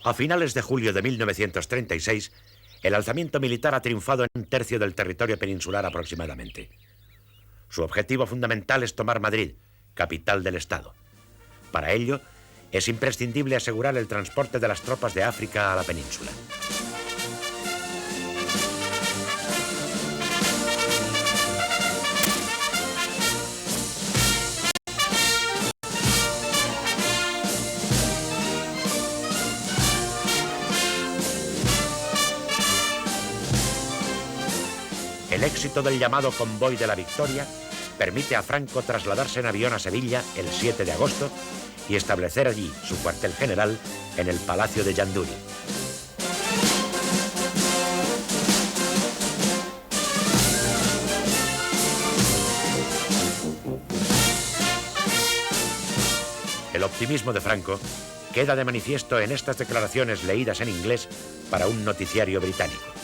A finales de julio de 1936, el alzamiento militar ha triunfado en un tercio del territorio peninsular aproximadamente. Su objetivo fundamental es tomar Madrid, capital del Estado. Para ello, es imprescindible asegurar el transporte de las tropas de África a la península. El éxito del llamado Convoy de la Victoria permite a Franco trasladarse en avión a Sevilla el 7 de agosto y establecer allí su cuartel general en el Palacio de Jandury. El optimismo de Franco queda de manifiesto en estas declaraciones leídas en inglés para un noticiario británico.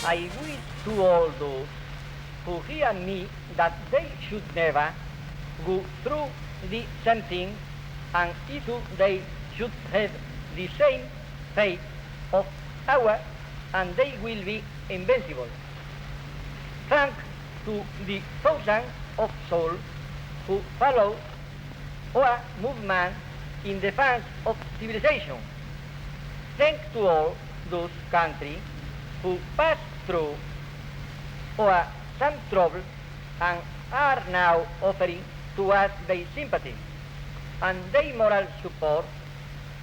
I wish to all those who hear me that they should never go through the same thing, and if they should have the same fate of ours, and they will be invincible. Thanks to the thousands of souls who follow our movement in defense of civilization. Thanks to all those countries who passed through or some trouble and are now offering to us their sympathy and their moral support,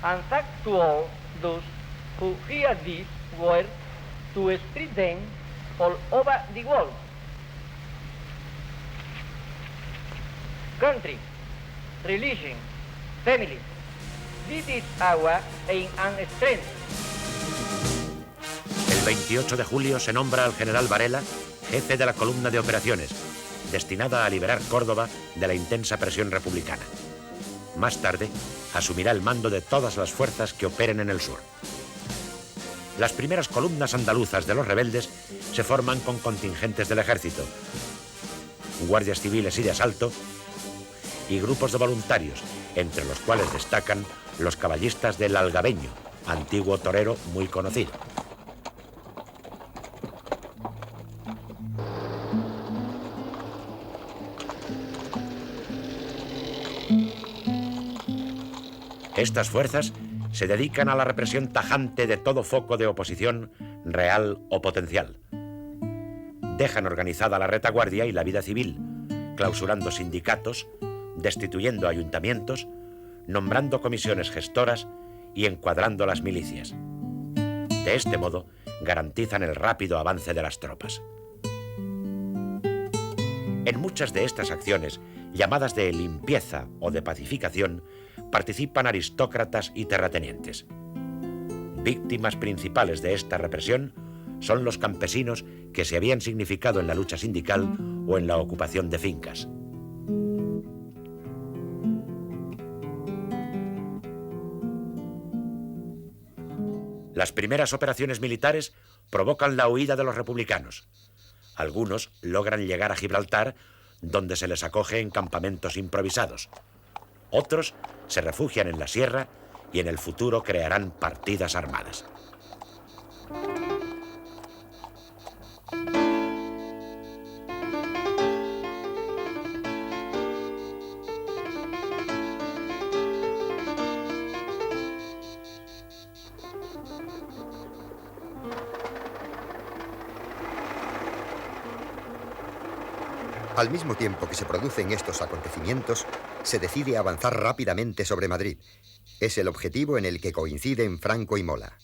and thanks to all those who hear this word to spread them all over the world. Country, religion, family, this is our aim and strength. El 28 de julio se nombra al general Varela jefe de la columna de operaciones, destinada a liberar Córdoba de la intensa presión republicana. Más tarde, asumirá el mando de todas las fuerzas que operen en el sur. Las primeras columnas andaluzas de los rebeldes se forman con contingentes del ejército, guardias civiles y de asalto, y grupos de voluntarios, entre los cuales destacan los caballistas del Algabeño, antiguo torero muy conocido. Estas fuerzas se dedican a la represión tajante de todo foco de oposición real o potencial. Dejan organizada la retaguardia y la vida civil, clausurando sindicatos, destituyendo ayuntamientos, nombrando comisiones gestoras y encuadrando las milicias. De este modo, garantizan el rápido avance de las tropas. En muchas de estas acciones, llamadas de limpieza o de pacificación, participan aristócratas y terratenientes. Víctimas principales de esta represión son los campesinos que se habían significado en la lucha sindical o en la ocupación de fincas. Las primeras operaciones militares provocan la huida de los republicanos. Algunos logran llegar a Gibraltar, donde se les acoge en campamentos improvisados. Otros se refugian en la sierra y en el futuro crearán partidas armadas. Al mismo tiempo que se producen estos acontecimientos, se decide avanzar rápidamente sobre Madrid. Es el objetivo en el que coinciden Franco y Mola.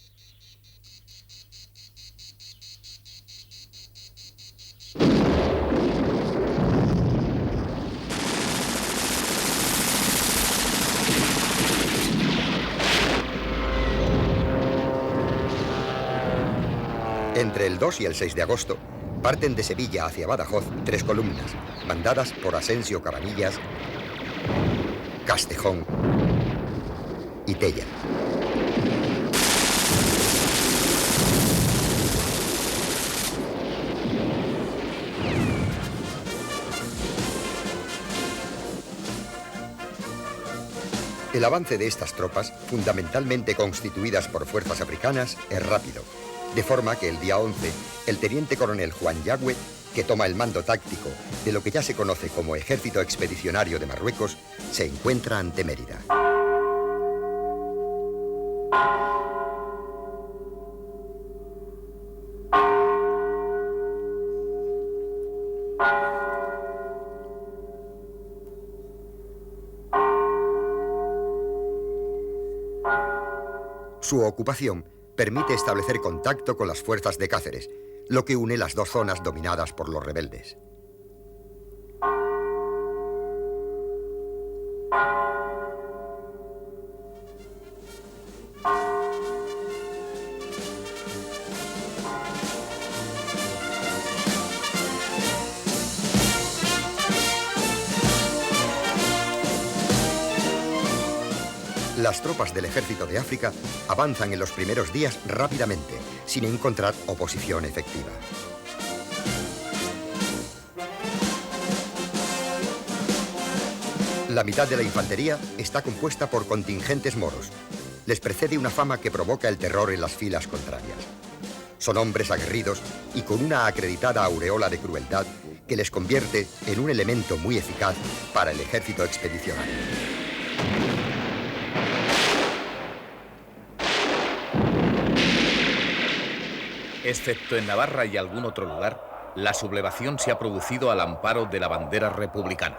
Entre el 2 y el 6 de agosto, parten de Sevilla hacia Badajoz 3 columnas, mandadas por Asensio Cabanillas, Castejón y Tella. El avance de estas tropas, fundamentalmente constituidas por fuerzas africanas, es rápido, de forma que el día 11, el teniente coronel Juan Yagüe, que toma el mando táctico de lo que ya se conoce como Ejército Expedicionario de Marruecos, se encuentra ante Mérida. Su ocupación permite establecer contacto con las fuerzas de Cáceres, lo que une las dos zonas dominadas por los rebeldes. Las tropas del Ejército de África avanzan en los primeros días rápidamente, sin encontrar oposición efectiva. La mitad de la infantería está compuesta por contingentes moros. Les precede una fama que provoca el terror en las filas contrarias. Son hombres aguerridos y con una acreditada aureola de crueldad que les convierte en un elemento muy eficaz para el ejército expedicionario. Excepto en Navarra y algún otro lugar, la sublevación se ha producido al amparo de la bandera republicana.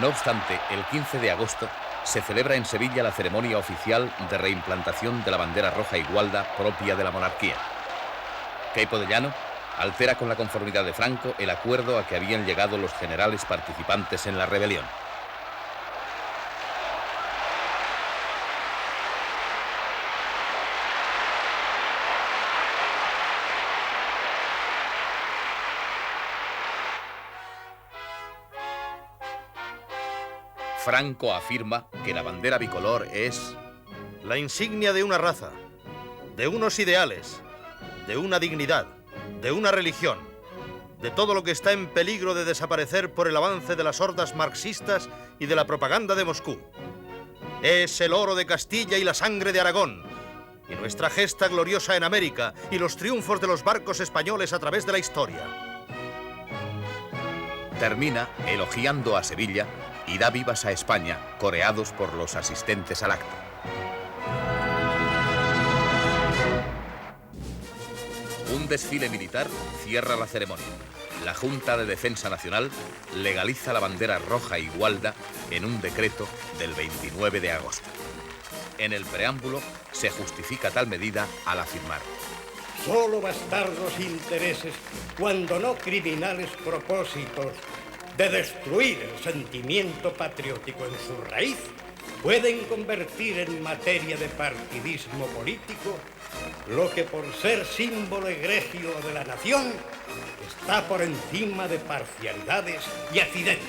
No obstante, el 15 de agosto se celebra en Sevilla la ceremonia oficial de reimplantación de la bandera roja y gualda propia de la monarquía. Queipo de Llano altera con la conformidad de Franco el acuerdo a que habían llegado los generales participantes en la rebelión. Franco afirma que la bandera bicolor es la insignia de una raza, de unos ideales, de una dignidad, de una religión, de todo lo que está en peligro de desaparecer por el avance de las hordas marxistas y de la propaganda de Moscú. Es el oro de Castilla y la sangre de Aragón, y nuestra gesta gloriosa en América y los triunfos de los barcos españoles a través de la historia. Termina elogiando a Sevilla y da vivas a España, coreados por los asistentes al acto. Un desfile militar cierra la ceremonia. La Junta de Defensa Nacional legaliza la bandera roja y gualda en un decreto del 29 de agosto. En el preámbulo se justifica tal medida al afirmar: solo bastardos intereses, cuando no criminales propósitos, de destruir el sentimiento patriótico en su raíz, pueden convertir en materia de partidismo político lo que por ser símbolo egregio de la nación está por encima de parcialidades y accidentes.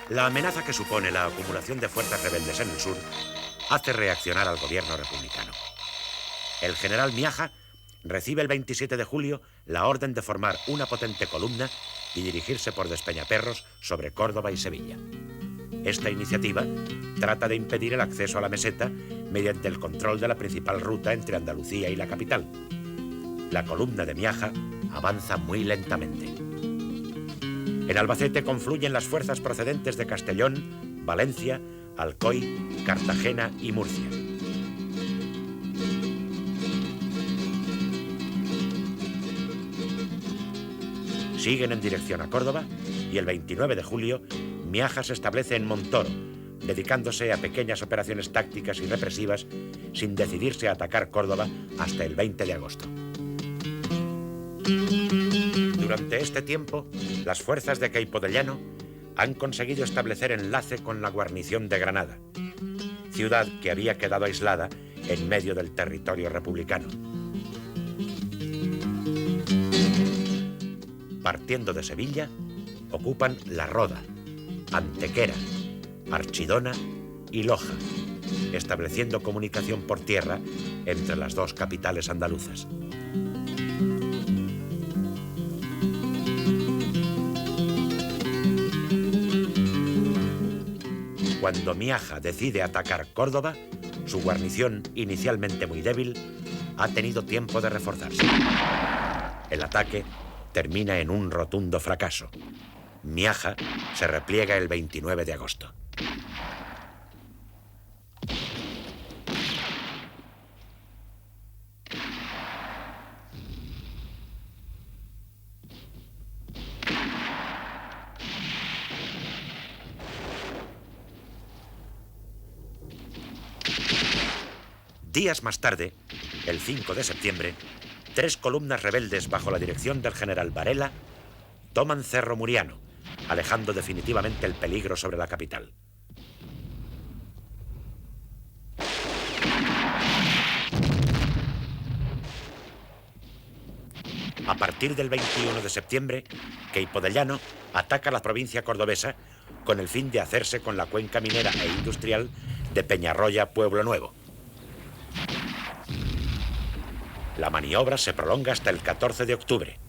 La amenaza que supone la acumulación de fuerzas rebeldes en el sur hace reaccionar al gobierno republicano. El general Miaja recibe el 27 de julio la orden de formar una potente columna y dirigirse por Despeñaperros sobre Córdoba y Sevilla. Esta iniciativa trata de impedir el acceso a la meseta mediante el control de la principal ruta entre Andalucía y la capital. La columna de Miaja avanza muy lentamente. En Albacete confluyen las fuerzas procedentes de Castellón, Valencia, Alcoy, Cartagena y Murcia. Siguen en dirección a Córdoba y el 29 de julio Miaja se establece en Montoro, dedicándose a pequeñas operaciones tácticas y represivas sin decidirse a atacar Córdoba hasta el 20 de agosto. Durante este tiempo, las fuerzas de Queipo de Llano han conseguido establecer enlace con la guarnición de Granada, ciudad que había quedado aislada en medio del territorio republicano. Partiendo de Sevilla, ocupan La Roda, Antequera, Archidona y Loja, estableciendo comunicación por tierra entre las dos capitales andaluzas. Cuando Miaja decide atacar Córdoba, su guarnición, inicialmente muy débil, ha tenido tiempo de reforzarse. El ataque termina en un rotundo fracaso. Miaja se repliega el 29 de agosto. Días más tarde, el 5 de septiembre, 3 columnas rebeldes bajo la dirección del general Varela toman Cerro Muriano, alejando definitivamente el peligro sobre la capital. A partir del 21 de septiembre, Queipo de Llano ataca la provincia cordobesa con el fin de hacerse con la cuenca minera e industrial de Peñarroya-Pueblo Nuevo. La maniobra se prolonga hasta el 14 de octubre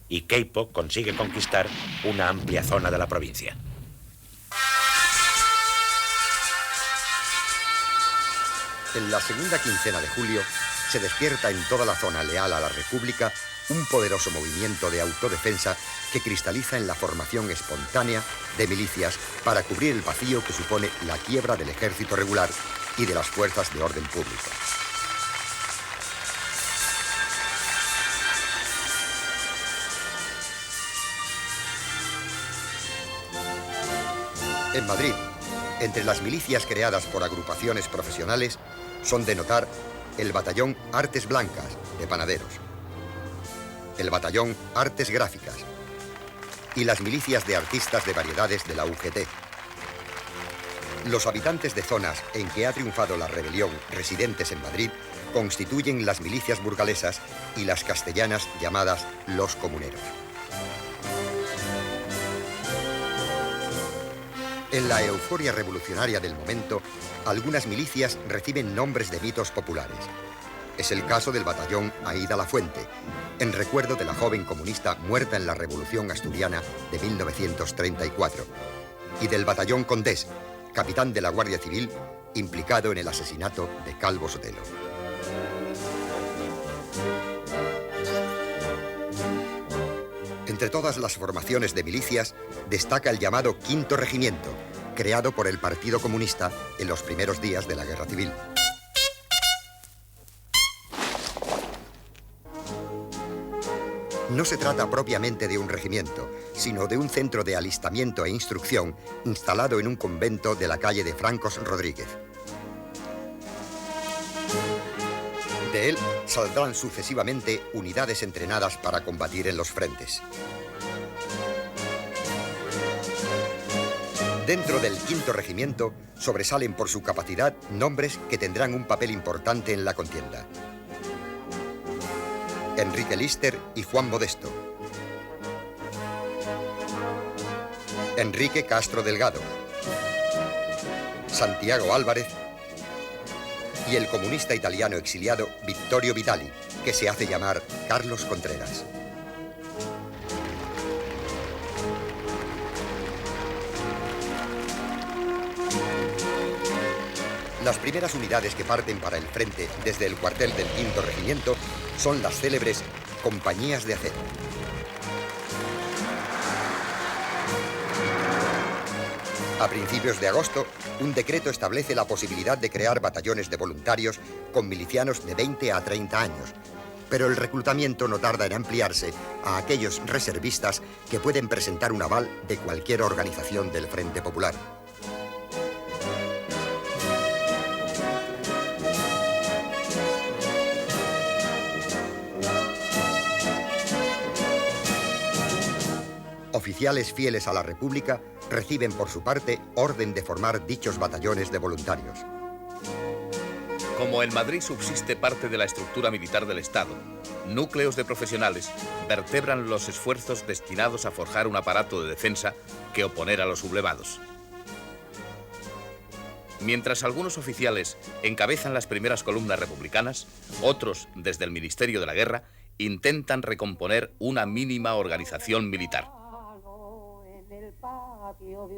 y Queipo consigue conquistar una amplia zona de la provincia. En la segunda quincena de julio se despierta en toda la zona leal a la República un poderoso movimiento de autodefensa que cristaliza en la formación espontánea de milicias para cubrir el vacío que supone la quiebra del ejército regular y de las fuerzas de orden público. En Madrid, entre las milicias creadas por agrupaciones profesionales, son de notar el Batallón Artes Blancas, de panaderos, el Batallón Artes Gráficas y las milicias de artistas de variedades de la UGT. Los habitantes de zonas en que ha triunfado la rebelión residentes en Madrid constituyen las milicias burgalesas y las castellanas llamadas los comuneros. En la euforia revolucionaria del momento, algunas milicias reciben nombres de mitos populares. Es el caso del Batallón Aída Lafuente, en recuerdo de la joven comunista muerta en la Revolución Asturiana de 1934, y del Batallón Condés, capitán de la Guardia Civil, implicado en el asesinato de Calvo Sotelo. Entre todas las formaciones de milicias, destaca el llamado Quinto Regimiento, creado por el Partido Comunista en los primeros días de la Guerra Civil. No se trata propiamente de un regimiento, sino de un centro de alistamiento e instrucción instalado en un convento de la calle de Francos Rodríguez. De él saldrán sucesivamente unidades entrenadas para combatir en los frentes. Dentro del Quinto Regimiento sobresalen por su capacidad nombres que tendrán un papel importante en la contienda. Enrique Lister y Juan Modesto. Enrique Castro Delgado. Santiago Álvarez. Y el comunista italiano exiliado Vittorio Vitali, que se hace llamar Carlos Contreras. Las primeras unidades que parten para el frente desde el cuartel del Quinto Regimiento son las célebres compañías de acero. A principios de agosto, un decreto establece la posibilidad de crear batallones de voluntarios con milicianos de 20 a 30 años, pero el reclutamiento no tarda en ampliarse a aquellos reservistas que pueden presentar un aval de cualquier organización del Frente Popular. Oficiales fieles a la República reciben por su parte orden de formar dichos batallones de voluntarios. Como en Madrid subsiste parte de la estructura militar del Estado, núcleos de profesionales vertebran los esfuerzos destinados a forjar un aparato de defensa que oponer a los sublevados. Mientras algunos oficiales encabezan las primeras columnas republicanas, otros, desde el Ministerio de la Guerra, intentan recomponer una mínima organización militar.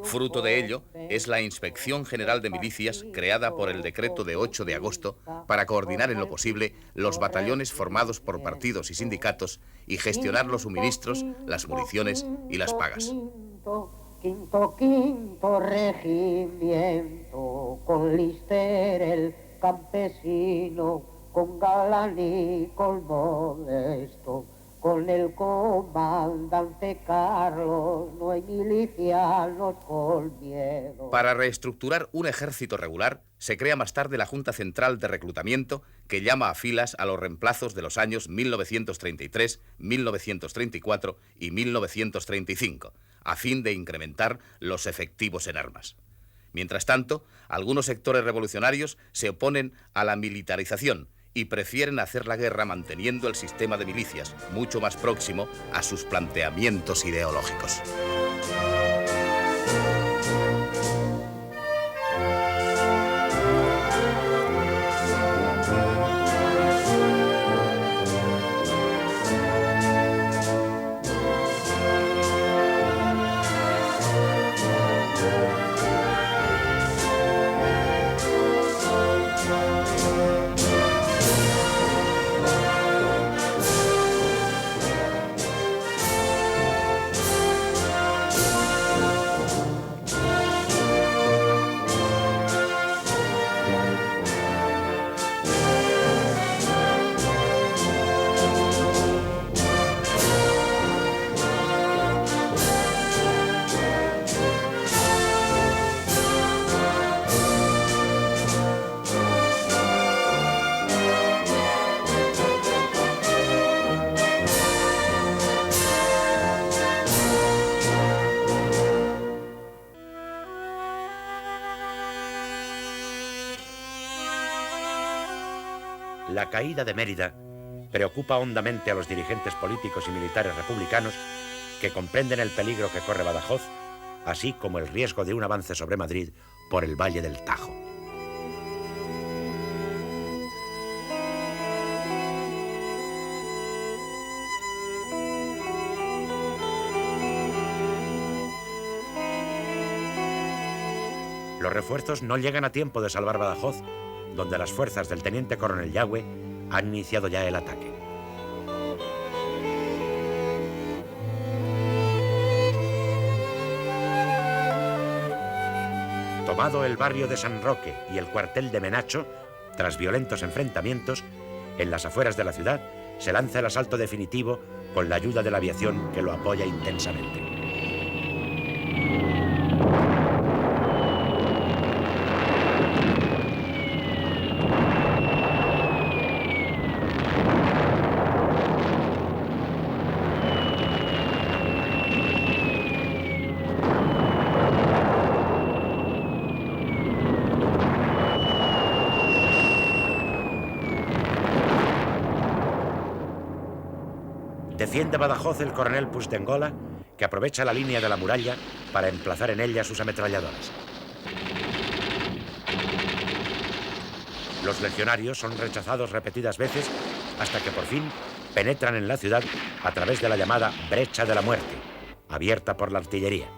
Fruto de ello es la Inspección General de Milicias, creada por el decreto de 8 de agosto para coordinar en lo posible los batallones formados por partidos y sindicatos y gestionar los suministros, las municiones y las pagas. Quinto regimiento, con Lister el campesino, con Galán y con Modesto, con el comandante Carlos, no hay milicianos con miedo. Para reestructurar un ejército regular, se crea más tarde la Junta Central de Reclutamiento, que llama a filas a los reemplazos de los años 1933, 1934 y 1935, a fin de incrementar los efectivos en armas. Mientras tanto, algunos sectores revolucionarios se oponen a la militarización y prefieren hacer la guerra manteniendo el sistema de milicias mucho más próximo a sus planteamientos ideológicos. La caída de Mérida preocupa hondamente a los dirigentes políticos y militares republicanos que comprenden el peligro que corre Badajoz, así como el riesgo de un avance sobre Madrid por el Valle del Tajo. Los refuerzos no llegan a tiempo de salvar Badajoz, donde las fuerzas del teniente coronel Yagüe han iniciado ya el ataque. Tomado el barrio de San Roque y el cuartel de Menacho, tras violentos enfrentamientos, en las afueras de la ciudad se lanza el asalto definitivo con la ayuda de la aviación que lo apoya intensamente. Defiende Badajoz el coronel Puigdengola, que aprovecha la línea de la muralla para emplazar en ella sus ametralladoras. Los legionarios son rechazados repetidas veces hasta que por fin penetran en la ciudad a través de la llamada Brecha de la Muerte, abierta por la artillería.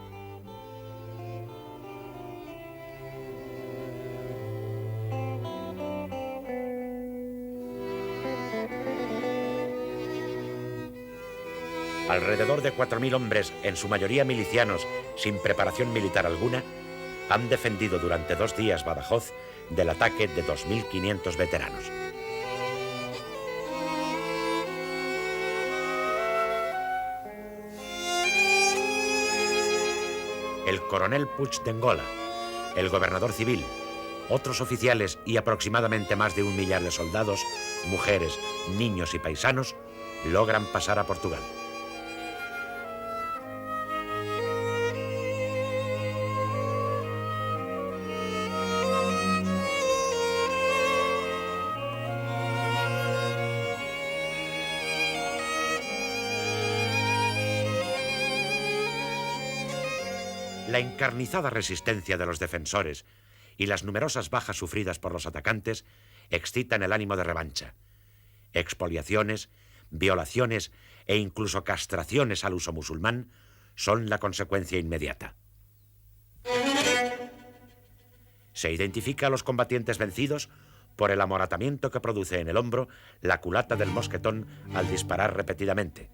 Alrededor de 4.000 hombres, en su mayoría milicianos, sin preparación militar alguna, han defendido durante 2 días Badajoz del ataque de 2.500 veteranos. El coronel Puigdengola, el gobernador civil, otros oficiales y aproximadamente más de 1 millar de soldados, mujeres, niños y paisanos logran pasar a Portugal. La encarnizada resistencia de los defensores y las numerosas bajas sufridas por los atacantes excitan el ánimo de revancha. Expoliaciones, violaciones e incluso castraciones al uso musulmán son la consecuencia inmediata. Se identifica a los combatientes vencidos por el amoratamiento que produce en el hombro la culata del mosquetón al disparar repetidamente.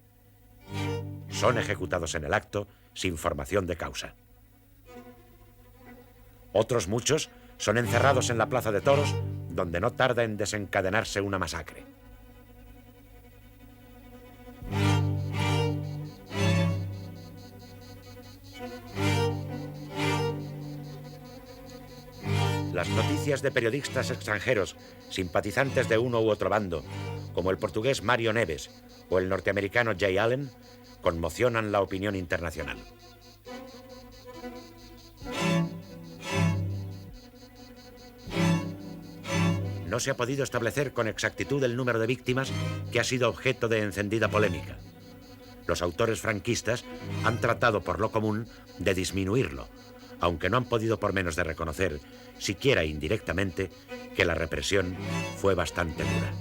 Son ejecutados en el acto sin formación de causa. Otros muchos son encerrados en la plaza de toros, donde no tarda en desencadenarse una masacre. Las noticias de periodistas extranjeros simpatizantes de uno u otro bando, como el portugués Mário Neves o el norteamericano Jay Allen, conmocionan la opinión internacional. No se ha podido establecer con exactitud el número de víctimas que ha sido objeto de encendida polémica. Los autores franquistas han tratado por lo común de disminuirlo, aunque no han podido por menos de reconocer, siquiera indirectamente, que la represión fue bastante dura.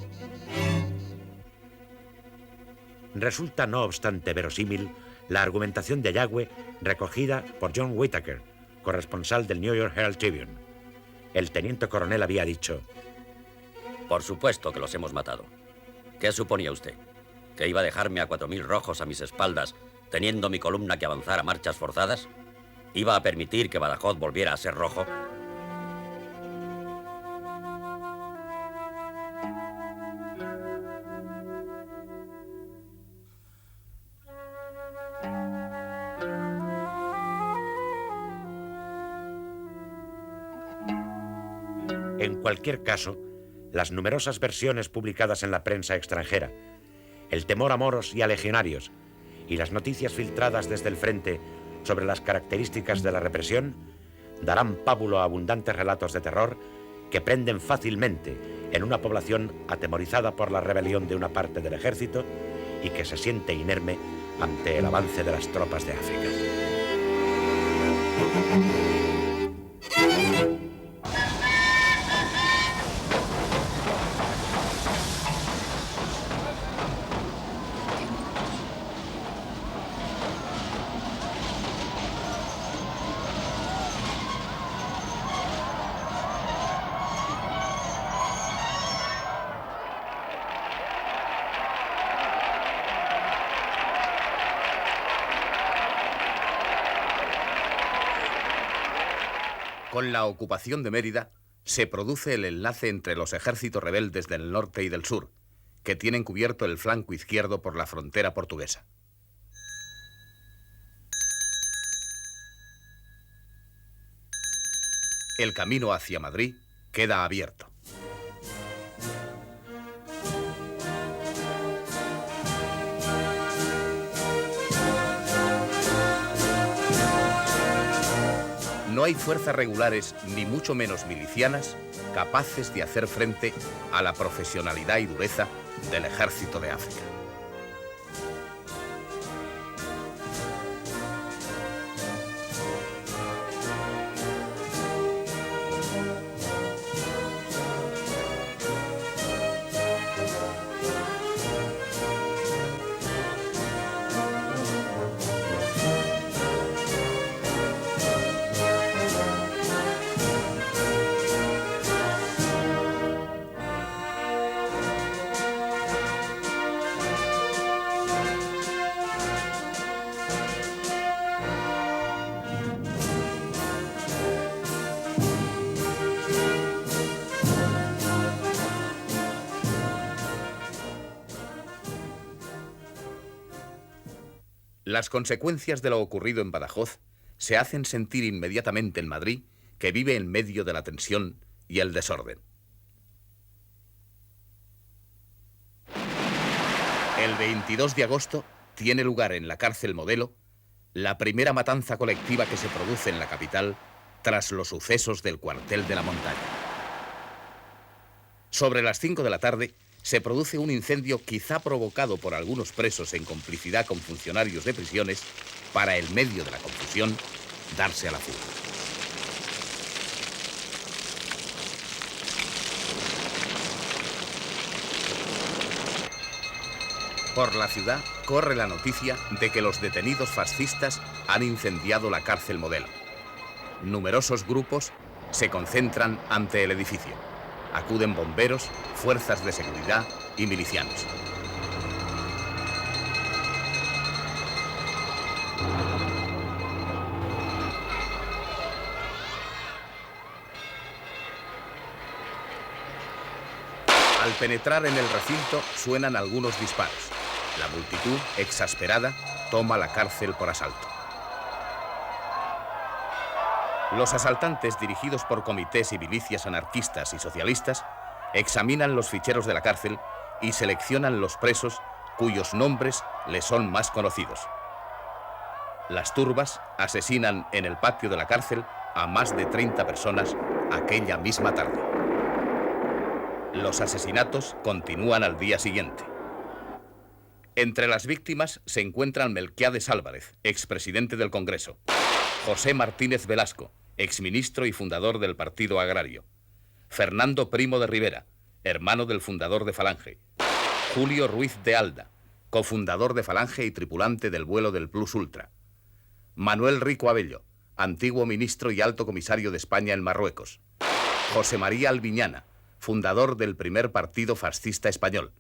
Resulta, no obstante, verosímil la argumentación de Yagüe recogida por John Whittaker, corresponsal del New York Herald Tribune. El teniente coronel había dicho: por supuesto que los hemos matado. ¿Qué suponía usted? ¿Que iba a dejarme a 4.000 rojos a mis espaldas, teniendo mi columna que avanzar a marchas forzadas? ¿Iba a permitir que Badajoz volviera a ser rojo? En cualquier caso, las numerosas versiones publicadas en la prensa extranjera, el temor a moros y a legionarios y las noticias filtradas desde el frente sobre las características de la represión darán pábulo a abundantes relatos de terror que prenden fácilmente en una población atemorizada por la rebelión de una parte del ejército y que se siente inerme ante el avance de las tropas de África. Con la ocupación de Mérida se produce el enlace entre los ejércitos rebeldes del norte y del sur, que tienen cubierto el flanco izquierdo por la frontera portuguesa. El camino hacia Madrid queda abierto. No hay fuerzas regulares, ni mucho menos milicianas, capaces de hacer frente a la profesionalidad y dureza del ejército de África. Las consecuencias de lo ocurrido en Badajoz se hacen sentir inmediatamente en Madrid, que vive en medio de la tensión y el desorden. El 22 de agosto tiene lugar en la cárcel Modelo la primera matanza colectiva que se produce en la capital tras los sucesos del cuartel de la Montaña. Sobre las 5 de la tarde se produce un incendio quizá provocado por algunos presos en complicidad con funcionarios de prisiones para, en medio de la confusión, darse a la fuga. Por la ciudad corre la noticia de que los detenidos fascistas han incendiado la cárcel Modelo. Numerosos grupos se concentran ante el edificio. Acuden bomberos, fuerzas de seguridad y milicianos. Al penetrar en el recinto suenan algunos disparos. La multitud, exasperada, toma la cárcel por asalto. Los asaltantes, dirigidos por comités y milicias anarquistas y socialistas, examinan los ficheros de la cárcel y seleccionan los presos cuyos nombres les son más conocidos. Las turbas asesinan en el patio de la cárcel a más de 30 personas aquella misma tarde. Los asesinatos continúan al día siguiente. Entre las víctimas se encuentran Melquiades Álvarez, expresidente del Congreso, José Martínez Velasco, exministro y fundador del Partido Agrario, Fernando Primo de Rivera, hermano del fundador de Falange, Julio Ruiz de Alda, cofundador de Falange y tripulante del vuelo del Plus Ultra, Manuel Rico Abello, antiguo ministro y alto comisario de España en Marruecos, José María Albiñana, fundador del primer partido fascista español,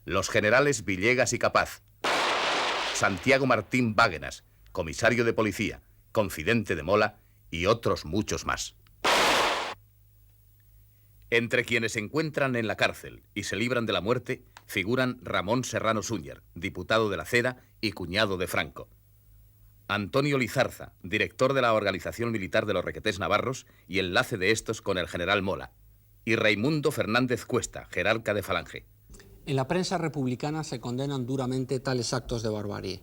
los generales Villegas y Capaz, Santiago Martín Báguenas, comisario de policía, confidente de Mola, y otros muchos más. Entre quienes se encuentran en la cárcel y se libran de la muerte figuran Ramón Serrano Súñer, diputado de la Ceda y cuñado de Franco, Antonio Lizarza, director de la Organización Militar de los Requetés Navarros y enlace de estos con el general Mola, y Raimundo Fernández Cuesta, jerarca de Falange. En la prensa republicana se condenan duramente tales actos de barbarie.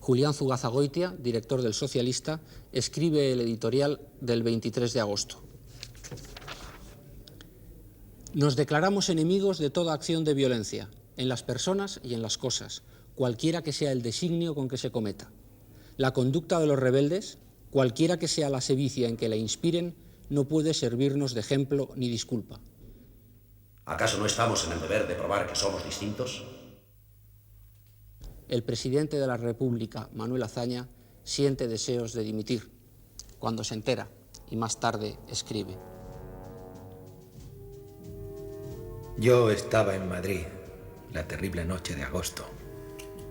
Julián Zugazagoitia, director del Socialista, escribe el editorial del 23 de agosto. Nos declaramos enemigos de toda acción de violencia, en las personas y en las cosas, cualquiera que sea el designio con que se cometa. La conducta de los rebeldes, cualquiera que sea la sevicia en que la inspiren, no puede servirnos de ejemplo ni disculpa. ¿Acaso no estamos en el deber de probar que somos distintos? El presidente de la República, Manuel Azaña, siente deseos de dimitir, cuando se entera, y más tarde escribe. Yo estaba en Madrid la terrible noche de agosto,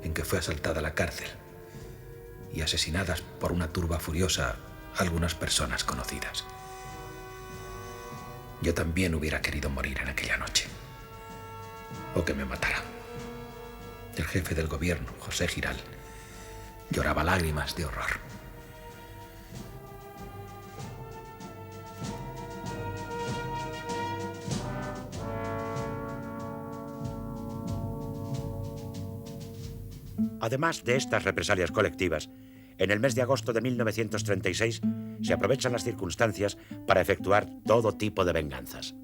en que fue asaltada la cárcel y asesinadas por una turba furiosa algunas personas conocidas. Yo también hubiera querido morir en aquella noche, o que me mataran. El jefe del gobierno, José Giral, lloraba lágrimas de horror. Además de estas represalias colectivas, en el mes de agosto de 1936 se aprovechan las circunstancias para efectuar todo tipo de venganzas.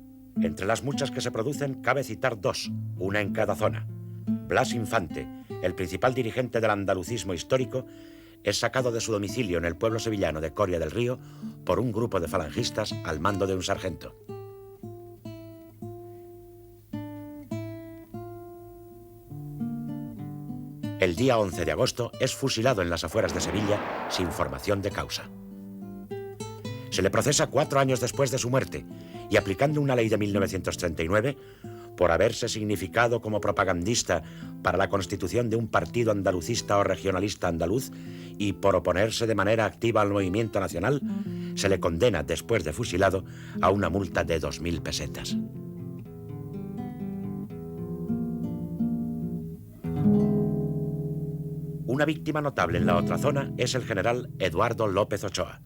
Entre las muchas que se producen cabe citar dos, una en cada zona. Blas Infante, el principal dirigente del andalucismo histórico, es sacado de su domicilio en el pueblo sevillano de Coria del Río por un grupo de falangistas al mando de un sargento. El día 11 de agosto es fusilado en las afueras de Sevilla sin formación de causa. Se le procesa 4 años después de su muerte y aplicando una ley de 1939 por haberse significado como propagandista para la constitución de un partido andalucista o regionalista andaluz y por oponerse de manera activa al movimiento nacional, se le condena, después de fusilado, a una multa de 2.000 pesetas. Una víctima notable en la otra zona es el general Eduardo López Ochoa.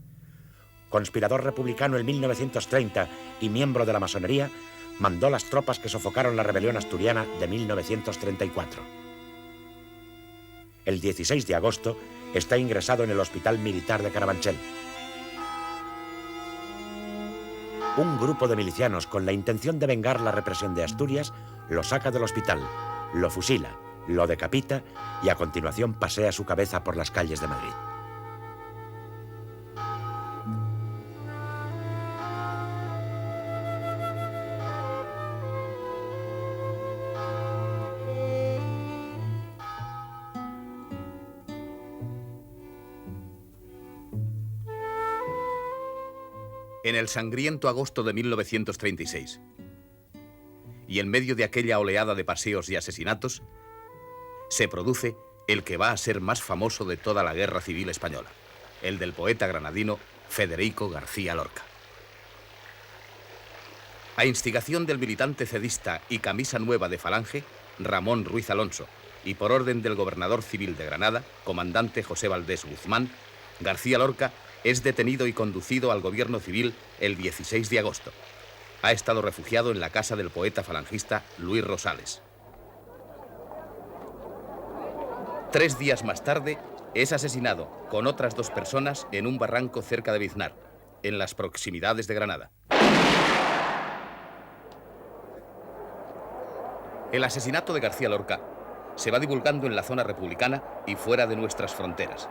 Conspirador republicano en 1930 y miembro de la masonería, mandó las tropas que sofocaron la rebelión asturiana de 1934. El 16 de agosto está ingresado en el Hospital Militar de Carabanchel. Un grupo de milicianos con la intención de vengar la represión de Asturias lo saca del hospital, lo fusila, lo decapita y a continuación pasea su cabeza por las calles de Madrid. en el sangriento agosto de 1936. Y en medio de aquella oleada de paseos y asesinatos, se produce el que va a ser más famoso de toda la Guerra Civil Española, el del poeta granadino Federico García Lorca. A instigación del militante cedista y camisa nueva de Falange, Ramón Ruiz Alonso, y por orden del gobernador civil de Granada, comandante José Valdés Guzmán, García Lorca es detenido y conducido al gobierno civil el 16 de agosto. Ha estado refugiado en la casa del poeta falangista Luis Rosales. 3 días más tarde, es asesinado con otras 2 personas en un barranco cerca de Biznar, en las proximidades de Granada. El asesinato de García Lorca se va divulgando en la zona republicana y fuera de nuestras fronteras.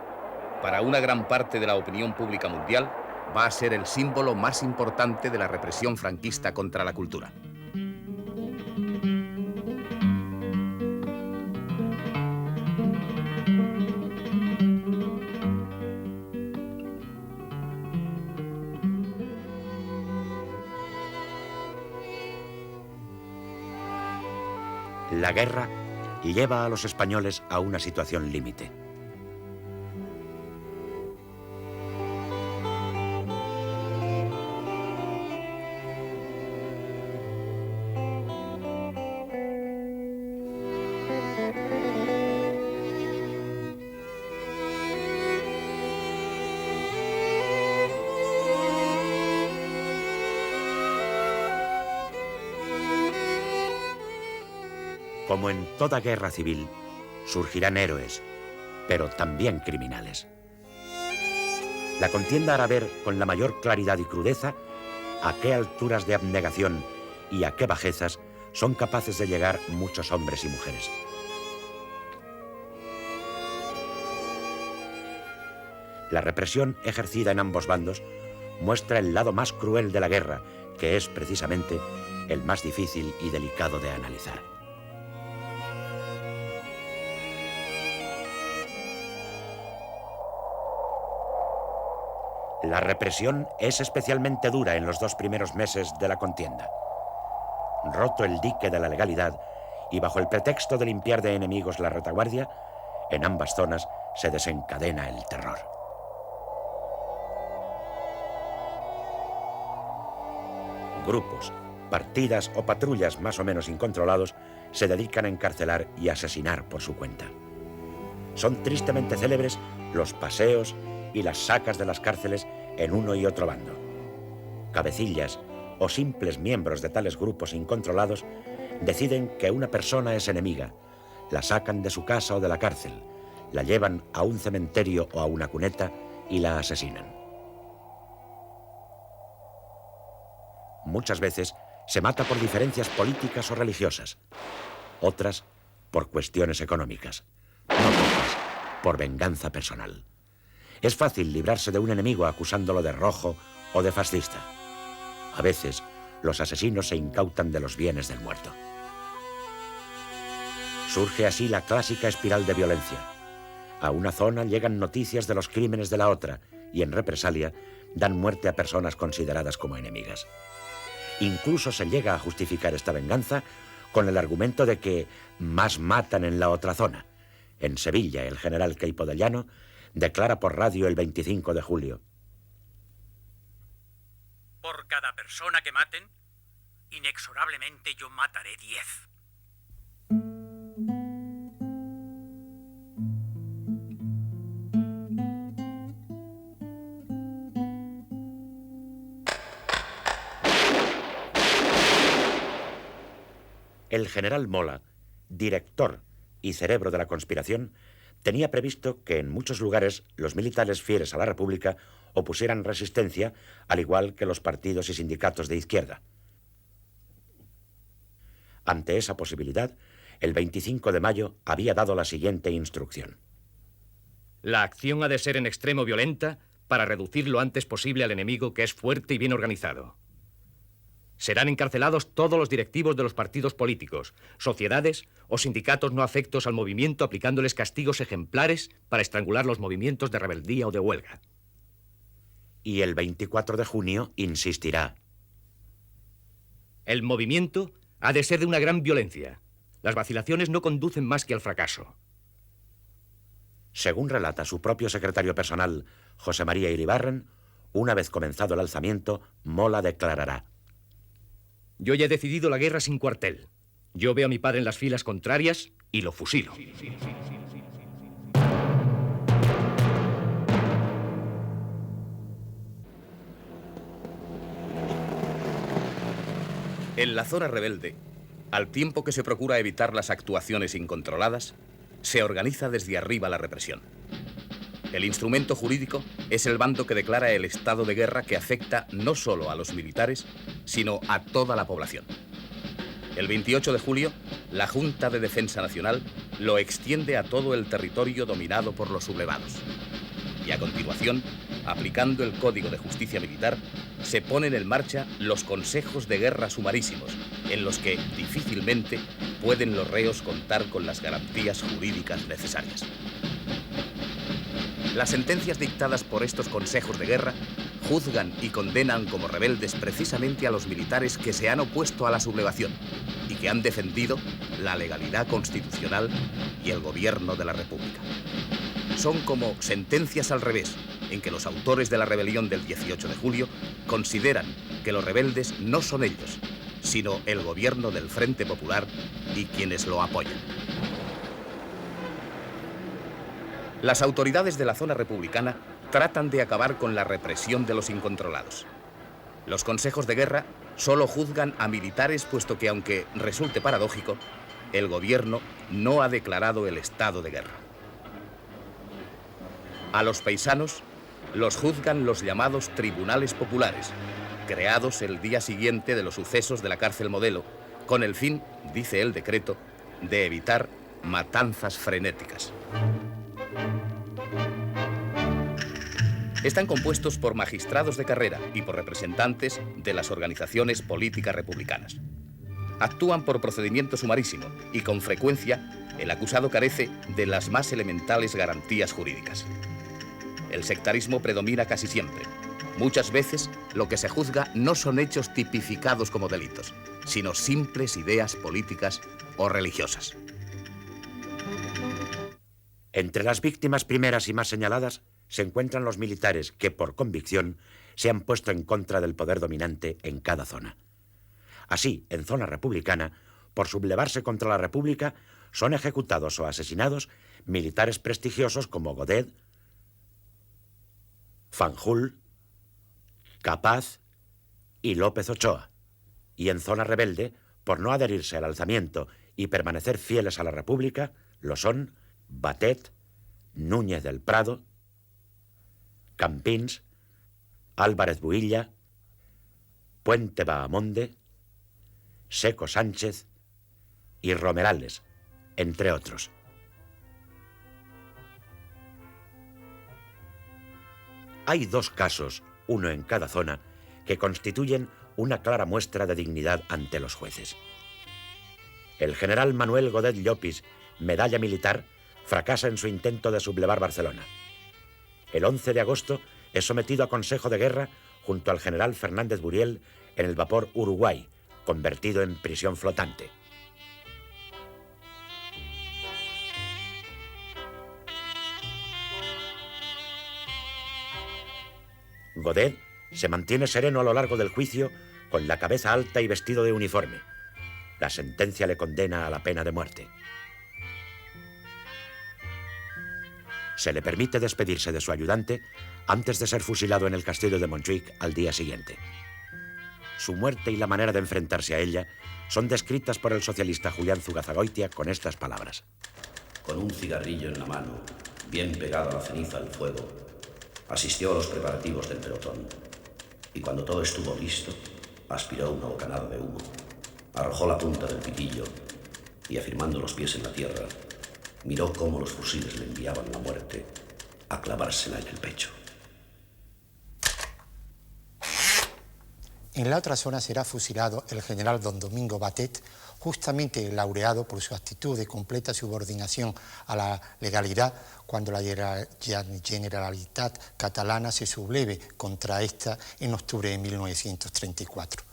Para una gran parte de la opinión pública mundial, va a ser el símbolo más importante de la represión franquista contra la cultura. La guerra lleva a los españoles a una situación límite. Como en toda guerra civil, surgirán héroes, pero también criminales. La contienda hará ver con la mayor claridad y crudeza a qué alturas de abnegación y a qué bajezas son capaces de llegar muchos hombres y mujeres. La represión ejercida en ambos bandos muestra el lado más cruel de la guerra, que es precisamente el más difícil y delicado de analizar. La represión es especialmente dura en los 2 primeros meses de la contienda. Roto el dique de la legalidad y bajo el pretexto de limpiar de enemigos la retaguardia, en ambas zonas se desencadena el terror. Grupos, partidas o patrullas más o menos incontrolados se dedican a encarcelar y asesinar por su cuenta. Son tristemente célebres los paseos y las sacas de las cárceles en uno y otro bando. Cabecillas o simples miembros de tales grupos incontrolados deciden que una persona es enemiga, la sacan de su casa o de la cárcel, la llevan a un cementerio o a una cuneta y la asesinan. Muchas veces se mata por diferencias políticas o religiosas, otras por cuestiones económicas, no pocas por venganza personal. Es fácil librarse de un enemigo acusándolo de rojo o de fascista. A veces, los asesinos se incautan de los bienes del muerto. Surge así la clásica espiral de violencia. A una zona llegan noticias de los crímenes de la otra y, en represalia, dan muerte a personas consideradas como enemigas. Incluso se llega a justificar esta venganza con el argumento de que más matan en la otra zona. En Sevilla, el general Queipo de Llano declara por radio el 25 de julio. Por cada persona que maten, inexorablemente yo mataré 10. El general Mola, director y cerebro de la conspiración, tenía previsto que en muchos lugares los militares fieles a la República opusieran resistencia, al igual que los partidos y sindicatos de izquierda. Ante esa posibilidad, el 25 de mayo había dado la siguiente instrucción. La acción ha de ser en extremo violenta para reducir lo antes posible al enemigo, que es fuerte y bien organizado. Serán encarcelados todos los directivos de los partidos políticos, sociedades o sindicatos no afectos al movimiento, aplicándoles castigos ejemplares para estrangular los movimientos de rebeldía o de huelga. Y el 24 de junio insistirá. El movimiento ha de ser de una gran violencia. Las vacilaciones no conducen más que al fracaso. Según relata su propio secretario personal, José María Iribarren, una vez comenzado el alzamiento, Mola declarará: Yo ya he decidido la guerra sin cuartel. Yo veo a mi padre en las filas contrarias y lo fusilo. En la zona rebelde, al tiempo que se procura evitar las actuaciones incontroladas, se organiza desde arriba la represión. El instrumento jurídico es el bando que declara el estado de guerra que afecta no solo a los militares, sino a toda la población. El 28 de julio, la Junta de Defensa Nacional lo extiende a todo el territorio dominado por los sublevados. Y a continuación, aplicando el Código de Justicia Militar, se ponen en marcha los consejos de guerra sumarísimos, en los que difícilmente pueden los reos contar con las garantías jurídicas necesarias. Las sentencias dictadas por estos consejos de guerra juzgan y condenan como rebeldes precisamente a los militares que se han opuesto a la sublevación y que han defendido la legalidad constitucional y el gobierno de la República. Son como sentencias al revés, en que los autores de la rebelión del 18 de julio consideran que los rebeldes no son ellos, sino el gobierno del Frente Popular y quienes lo apoyan. Las autoridades de la zona republicana tratan de acabar con la represión de los incontrolados. Los consejos de guerra solo juzgan a militares, puesto que, aunque resulte paradójico, el gobierno no ha declarado el estado de guerra. A los paisanos los juzgan los llamados tribunales populares, creados el día siguiente de los sucesos de la cárcel Modelo, con el fin, dice el decreto, de evitar matanzas frenéticas. Están compuestos por magistrados de carrera y por representantes de las organizaciones políticas republicanas. Actúan por procedimiento sumarísimo y, con frecuencia, el acusado carece de las más elementales garantías jurídicas. El sectarismo predomina casi siempre. Muchas veces lo que se juzga no son hechos tipificados como delitos, sino simples ideas políticas o religiosas. Entre las víctimas primeras y más señaladas se encuentran los militares que, por convicción, se han puesto en contra del poder dominante en cada zona. Así, en zona republicana, por sublevarse contra la República, son ejecutados o asesinados militares prestigiosos como Godet, Fanjul, Capaz y López Ochoa. Y en zona rebelde, por no adherirse al alzamiento y permanecer fieles a la República, lo son Batet, Núñez del Prado, Campins, Álvarez Builla, Puente Bahamonde, Seco Sánchez y Romerales, entre otros. Hay dos casos, uno en cada zona, que constituyen una clara muestra de dignidad ante los jueces. El general Manuel Godet Llopis, medalla militar, fracasa en su intento de sublevar Barcelona. El 11 de agosto es sometido a consejo de guerra junto al general Fernández Buriel en el vapor Uruguay, convertido en prisión flotante. Godet se mantiene sereno a lo largo del juicio, con la cabeza alta y vestido de uniforme. La sentencia le condena a la pena de muerte. Se le permite despedirse de su ayudante antes de ser fusilado en el castillo de Montjuic al día siguiente. Su muerte y la manera de enfrentarse a ella son descritas por el socialista Julián Zugazagoitia con estas palabras. Con un cigarrillo en la mano, bien pegado a la ceniza del fuego, asistió a los preparativos del pelotón. Y cuando todo estuvo listo, aspiró una bocanada de humo, arrojó la punta del pitillo y, afirmando los pies en la tierra, miró cómo los fusiles le enviaban la muerte a clavársela en el pecho. En la otra zona será fusilado el general don Domingo Batet, justamente laureado por su actitud de completa subordinación a la legalidad cuando la Generalitat catalana se subleve contra esta en octubre de 1934.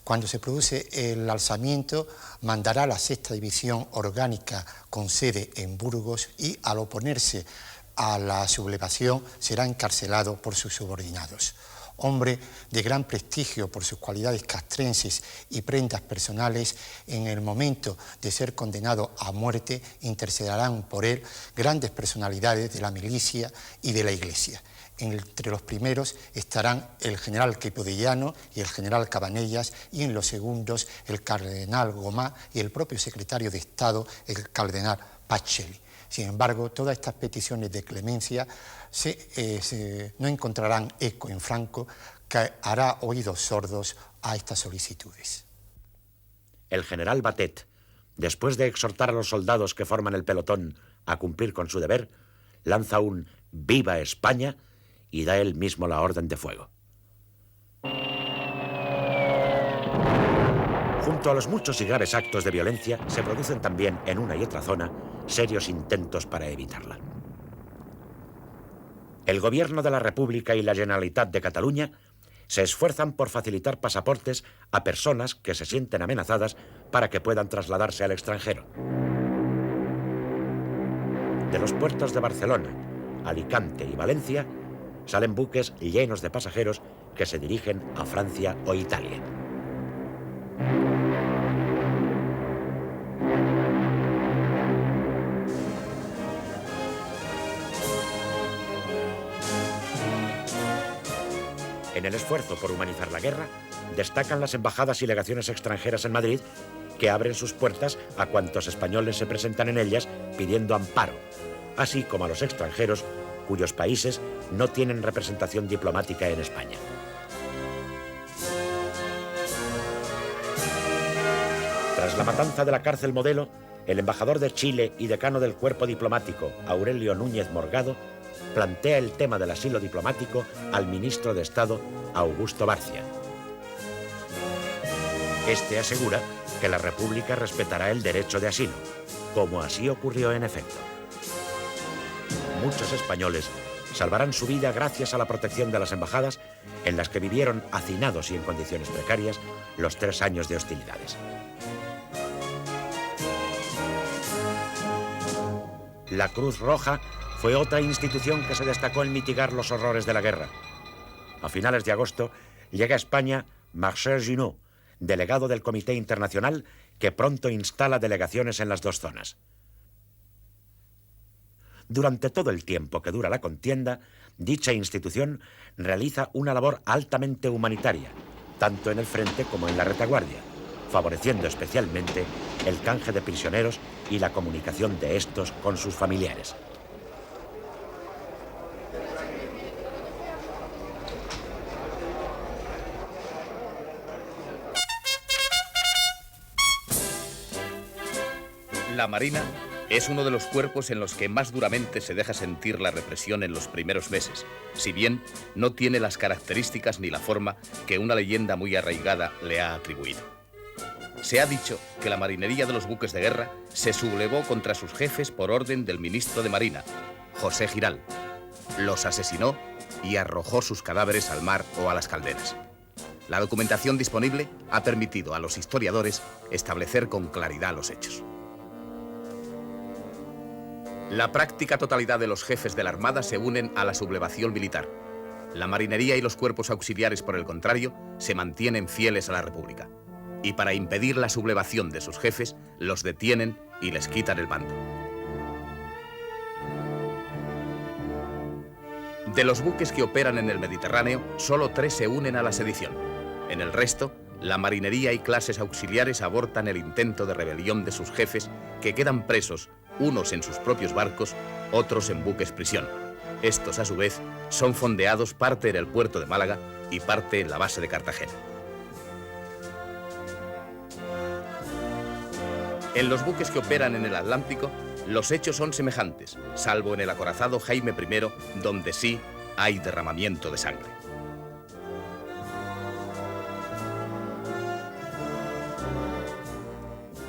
Cuando se produce el alzamiento, mandará la 6ª División Orgánica con sede en Burgos y, al oponerse a la sublevación, será encarcelado por sus subordinados. Hombre de gran prestigio por sus cualidades castrenses y prendas personales, en el momento de ser condenado a muerte intercederán por él grandes personalidades de la milicia y de la Iglesia. Entre los primeros estarán el general Queipo de Llano y el general Cabanellas, y en los segundos el cardenal Gomá y el propio secretario de Estado, el cardenal Pacelli. Sin embargo, todas estas peticiones de clemencia no encontrarán eco en Franco, que hará oídos sordos a estas solicitudes. El general Batet, después de exhortar a los soldados que forman el pelotón a cumplir con su deber, lanza un «¡Viva España!» y da él mismo la orden de fuego. Junto a los muchos y graves actos de violencia, se producen también en una y otra zona serios intentos para evitarla. El Gobierno de la República y la Generalitat de Cataluña se esfuerzan por facilitar pasaportes a personas que se sienten amenazadas para que puedan trasladarse al extranjero. De los puertos de Barcelona, Alicante y Valencia salen buques llenos de pasajeros que se dirigen a Francia o Italia. En el esfuerzo por humanizar la guerra, destacan las embajadas y legaciones extranjeras en Madrid, que abren sus puertas a cuantos españoles se presentan en ellas pidiendo amparo, así como a los extranjeros cuyos países no tienen representación diplomática en España. Tras la matanza de la cárcel Modelo, el embajador de Chile y decano del cuerpo diplomático, Aurelio Núñez Morgado, plantea el tema del asilo diplomático al ministro de Estado, Augusto Bárcia. Este asegura que la República respetará el derecho de asilo, como así ocurrió en efecto. Muchos españoles salvarán su vida gracias a la protección de las embajadas, en las que vivieron hacinados y en condiciones precarias los 3 años de hostilidades. La Cruz Roja fue otra institución que se destacó en mitigar los horrores de la guerra. A finales de agosto llega a España Marcel Junot, delegado del Comité Internacional, que pronto instala delegaciones en las 2 zonas. Durante todo el tiempo que dura la contienda, dicha institución realiza una labor altamente humanitaria, tanto en el frente como en la retaguardia, favoreciendo especialmente el canje de prisioneros y la comunicación de estos con sus familiares. La Marina es uno de los cuerpos en los que más duramente se deja sentir la represión en los primeros meses, si bien no tiene las características ni la forma que una leyenda muy arraigada le ha atribuido. Se ha dicho que la marinería de los buques de guerra se sublevó contra sus jefes por orden del ministro de Marina, José Giral. Los asesinó y arrojó sus cadáveres al mar o a las calderas. La documentación disponible ha permitido a los historiadores establecer con claridad los hechos. La práctica totalidad de los jefes de la Armada se unen a la sublevación militar. La marinería y los cuerpos auxiliares, por el contrario, se mantienen fieles a la República. Y para impedir la sublevación de sus jefes, los detienen y les quitan el mando. De los buques que operan en el Mediterráneo, solo 3 se unen a la sedición. En el resto, la marinería y clases auxiliares abortan el intento de rebelión de sus jefes, que quedan presos, unos en sus propios barcos, otros en buques prisión. Estos, a su vez, son fondeados parte en el puerto de Málaga y parte en la base de Cartagena. En los buques que operan en el Atlántico, los hechos son semejantes, salvo en el acorazado Jaime I, donde sí hay derramamiento de sangre.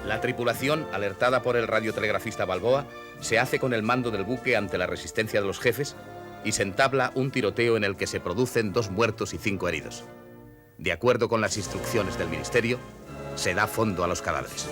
La tripulación, alertada por el radiotelegrafista Balboa, se hace con el mando del buque ante la resistencia de los jefes y se entabla un tiroteo en el que se producen 2 muertos y 5 heridos. De acuerdo con las instrucciones del ministerio, se da fondo a los cadáveres.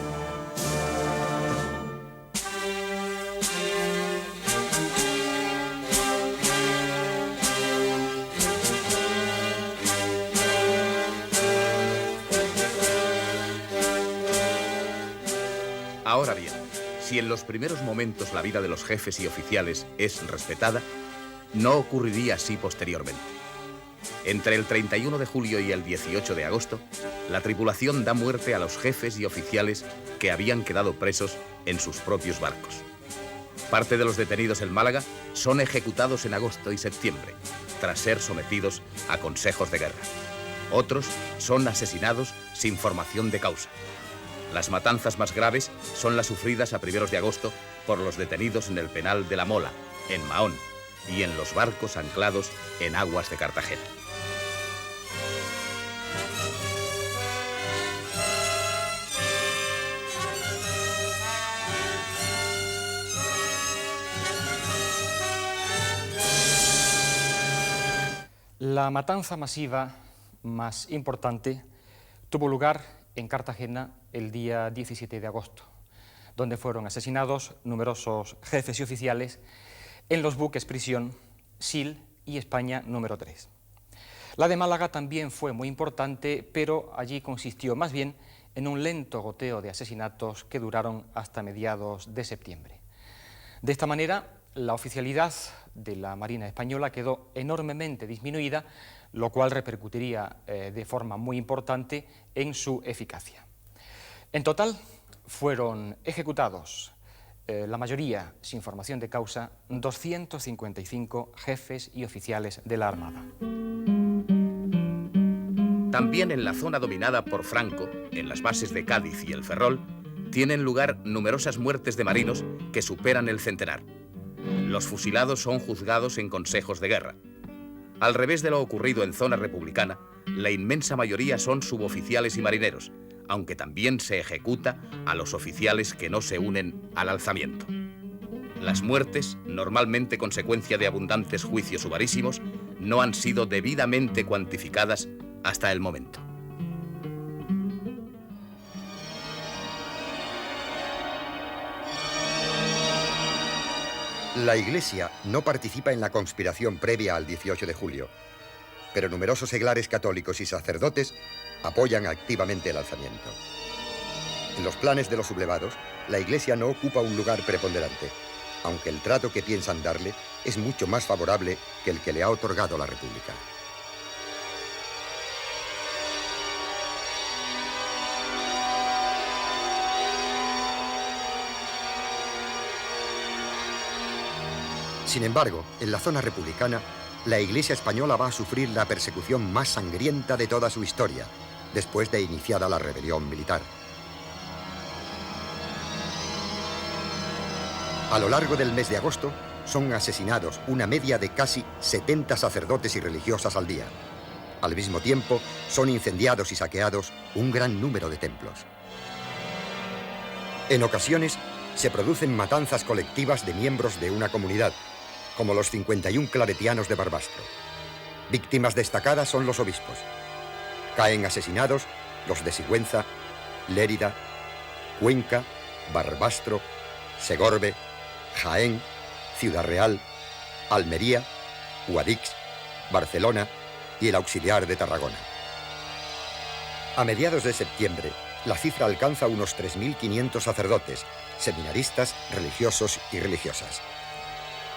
Ahora bien, si en los primeros momentos la vida de los jefes y oficiales es respetada, no ocurriría así posteriormente. Entre el 31 de julio y el 18 de agosto, la tripulación da muerte a los jefes y oficiales que habían quedado presos en sus propios barcos. Parte de los detenidos en Málaga son ejecutados en agosto y septiembre, tras ser sometidos a consejos de guerra. Otros son asesinados sin formación de causa. Las matanzas más graves son las sufridas a primeros de agosto por los detenidos en el penal de La Mola, en Mahón, y en los barcos anclados en aguas de Cartagena. La matanza masiva más importante tuvo lugar en Cartagena el día 17 de agosto, donde fueron asesinados numerosos jefes y oficiales en los buques prisión Sil y España número 3. La de Málaga también fue muy importante, pero allí consistió más bien en un lento goteo de asesinatos que duraron hasta mediados de septiembre. De esta manera, la oficialidad de la Marina Española quedó enormemente disminuida, lo cual repercutiría de forma muy importante en su eficacia. En total, fueron ejecutados, la mayoría sin formación de causa, 255 jefes y oficiales de la Armada. También en la zona dominada por Franco, en las bases de Cádiz y el Ferrol, tienen lugar numerosas muertes de marinos que superan el centenar. Los fusilados son juzgados en consejos de guerra. Al revés de lo ocurrido en zona republicana, la inmensa mayoría son suboficiales y marineros, aunque también se ejecuta a los oficiales que no se unen al alzamiento. Las muertes, normalmente consecuencia de abundantes juicios sumarísimos, no han sido debidamente cuantificadas hasta el momento. La Iglesia no participa en la conspiración previa al 18 de julio, pero numerosos seglares católicos y sacerdotes apoyan activamente el alzamiento. En los planes de los sublevados, la Iglesia no ocupa un lugar preponderante, aunque el trato que piensan darle es mucho más favorable que el que le ha otorgado la República. Sin embargo, en la zona republicana, la Iglesia española va a sufrir la persecución más sangrienta de toda su historia, después de iniciada la rebelión militar. A lo largo del mes de agosto, son asesinados una media de casi 70 sacerdotes y religiosas al día. Al mismo tiempo, son incendiados y saqueados un gran número de templos. En ocasiones, se producen matanzas colectivas de miembros de una comunidad, como los 51 claretianos de Barbastro. Víctimas destacadas son los obispos. Caen asesinados los de Sigüenza, Lérida, Cuenca, Barbastro, Segorbe, Jaén, Ciudad Real, Almería, Guadix, Barcelona y el Auxiliar de Tarragona. A mediados de septiembre, la cifra alcanza unos 3.500 sacerdotes, seminaristas, religiosos y religiosas.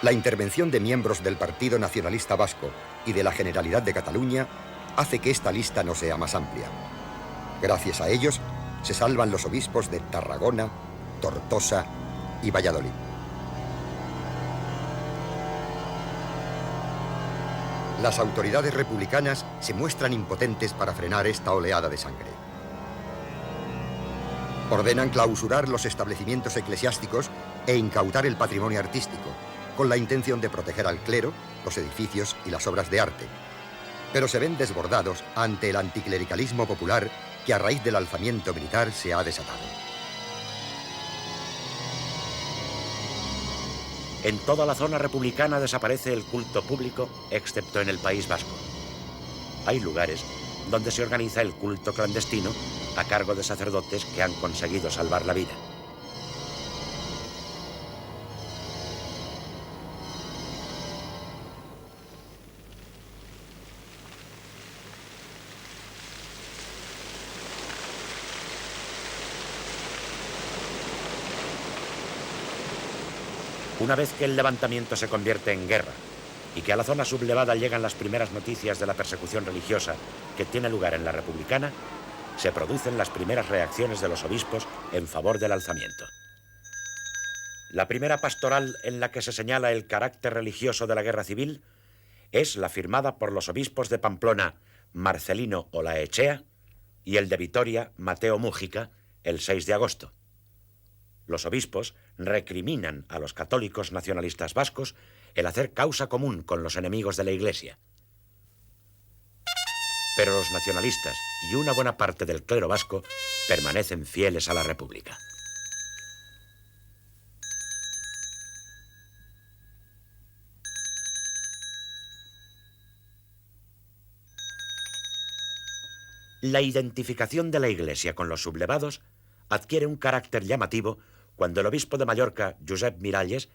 La intervención de miembros del Partido Nacionalista Vasco y de la Generalidad de Cataluña hace que esta lista no sea más amplia. Gracias a ellos, se salvan los obispos de Tarragona, Tortosa y Valladolid. Las autoridades republicanas se muestran impotentes para frenar esta oleada de sangre. Ordenan clausurar los establecimientos eclesiásticos e incautar el patrimonio artístico, con la intención de proteger al clero, los edificios y las obras de arte. Pero se ven desbordados ante el anticlericalismo popular que a raíz del alzamiento militar se ha desatado. En toda la zona republicana desaparece el culto público, excepto en el País Vasco. Hay lugares donde se organiza el culto clandestino a cargo de sacerdotes que han conseguido salvar la vida. Una vez que el levantamiento se convierte en guerra y que a la zona sublevada llegan las primeras noticias de la persecución religiosa que tiene lugar en la Republicana, se producen las primeras reacciones de los obispos en favor del alzamiento. La primera pastoral en la que se señala el carácter religioso de la guerra civil es la firmada por los obispos de Pamplona, Marcelino Olaechea, y el de Vitoria, Mateo Mújica, el 6 de agosto. Los obispos recriminan a los católicos nacionalistas vascos el hacer causa común con los enemigos de la Iglesia. Pero los nacionalistas y una buena parte del clero vasco permanecen fieles a la República. La identificación de la Iglesia con los sublevados adquiere un carácter llamativo cuando el obispo de Mallorca, Josep Miralles,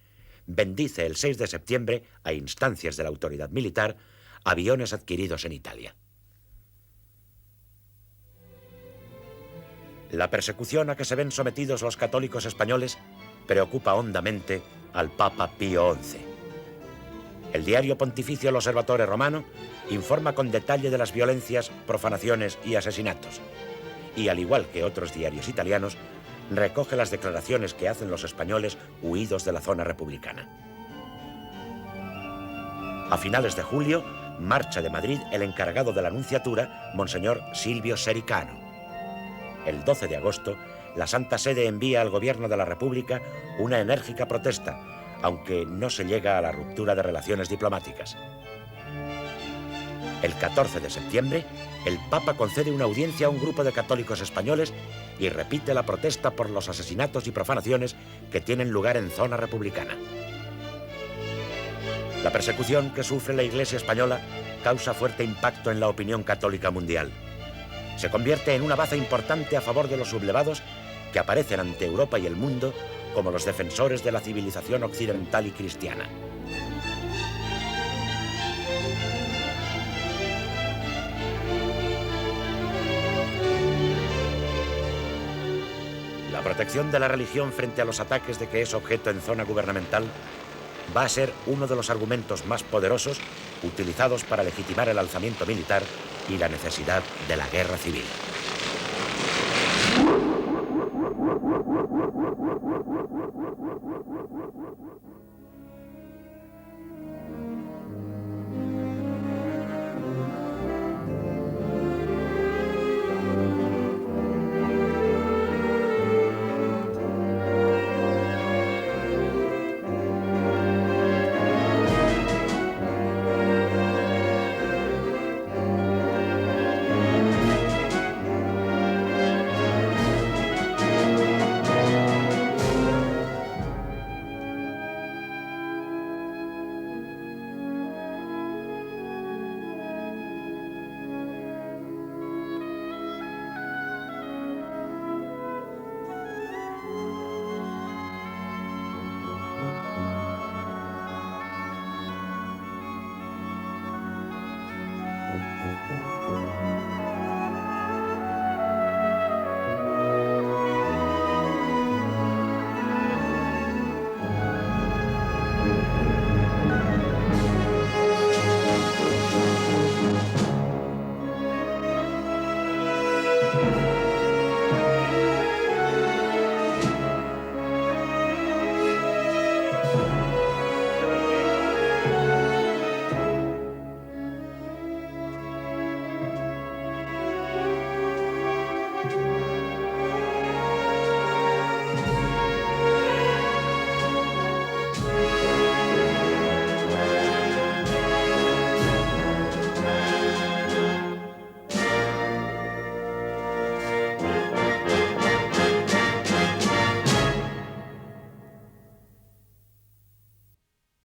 bendice el 6 de septiembre, a instancias de la autoridad militar, aviones adquiridos en Italia. La persecución a que se ven sometidos los católicos españoles preocupa hondamente al Papa Pío XI. El diario pontificio El Osservatore Romano informa con detalle de las violencias, profanaciones y asesinatos, y al igual que otros diarios italianos, recoge las declaraciones que hacen los españoles huidos de la zona republicana. A finales de julio, marcha de Madrid el encargado de la nunciatura, Monseñor Silvio Sericano. El 12 de agosto, la Santa Sede envía al Gobierno de la República una enérgica protesta, aunque no se llega a la ruptura de relaciones diplomáticas. El 14 de septiembre, el Papa concede una audiencia a un grupo de católicos españoles y repite la protesta por los asesinatos y profanaciones que tienen lugar en zona republicana. La persecución que sufre la Iglesia española causa fuerte impacto en la opinión católica mundial. Se convierte en una baza importante a favor de los sublevados que aparecen ante Europa y el mundo como los defensores de la civilización occidental y cristiana. La protección de la religión frente a los ataques de que es objeto en zona gubernamental va a ser uno de los argumentos más poderosos utilizados para legitimar el alzamiento militar y la necesidad de la guerra civil.